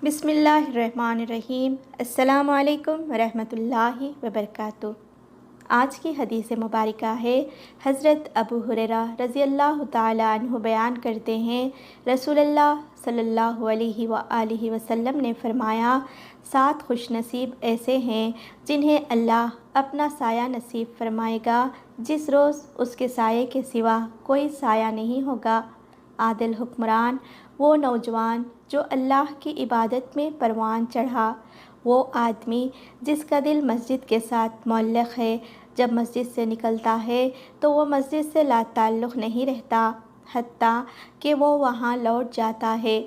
बिस्मिल्लाहिर्रहमानिर्रहीम। अस्सलामु अलैकुम वरहमतुल्लाहि वबरकातुह। आज की हदीस मुबारका है, हज़रत अबू हुरैरा रज़ी अल्लाह ताला अन्हु बयान करते हैं, रसूलुल्लाह सल्लल्लाहु अलैहि वआलिहि वसल्लम ने फरमाया, 7 खुशनसीब ऐसे हैं जिन्हें अल्लाह अपना साया नसीब फरमाएगा, जिस रोज़ उसके साये के सिवा कोई साया नहीं होगा। आदिल हुक्मरान, वो नौजवान जो अल्लाह की इबादत में परवान चढ़ा, वो आदमी जिसका दिल मस्जिद के साथ मुअल्लक़ है, जब मस्जिद से निकलता है तो वो मस्जिद से लाताल्लुक़ नहीं रहता हत्ता कि वो वहाँ लौट जाता है।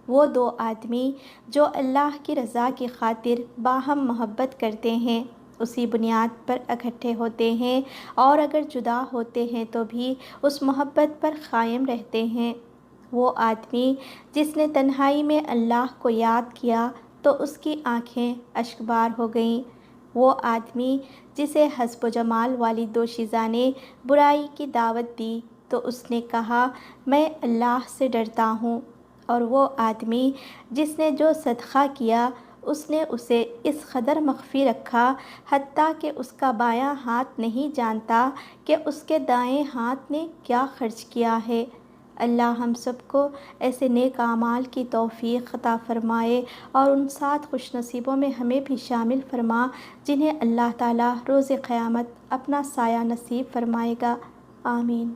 वो 2 आदमी जो अल्लाह की रज़ा की खातिर बाहम मोहब्बत करते हैं, उसी बुनियाद पर इकट्ठे होते हैं और अगर जुदा होते हैं तो भी उस मोहब्बत पर क़ायम रहते हैं। वो आदमी जिसने तन्हाई में अल्लाह को याद किया तो उसकी आँखें अश्कबार हो गईं। वो आदमी जिसे हस्ब जमाल वाली दोशीज़ा ने बुराई की दावत दी तो उसने कहा, मैं अल्लाह से डरता हूँ। और वो आदमी जिसने जो सदक़ा किया उसने उसे इस कदर मख्फ़ी रखा हत्ता कि उसका बायां हाथ नहीं जानता कि उसके दाएं हाथ ने क्या खर्च किया है। अल्लाह हम सबको ऐसे नेक आमाल की तौफ़ीक़ अता फ़रमाए और उन 7 खुशनसीबों में हमें भी शामिल फ़रमा जिन्हें अल्लाह ताला रोज़े क़यामत अपना साया नसीब फ़रमाएगा। आमीन।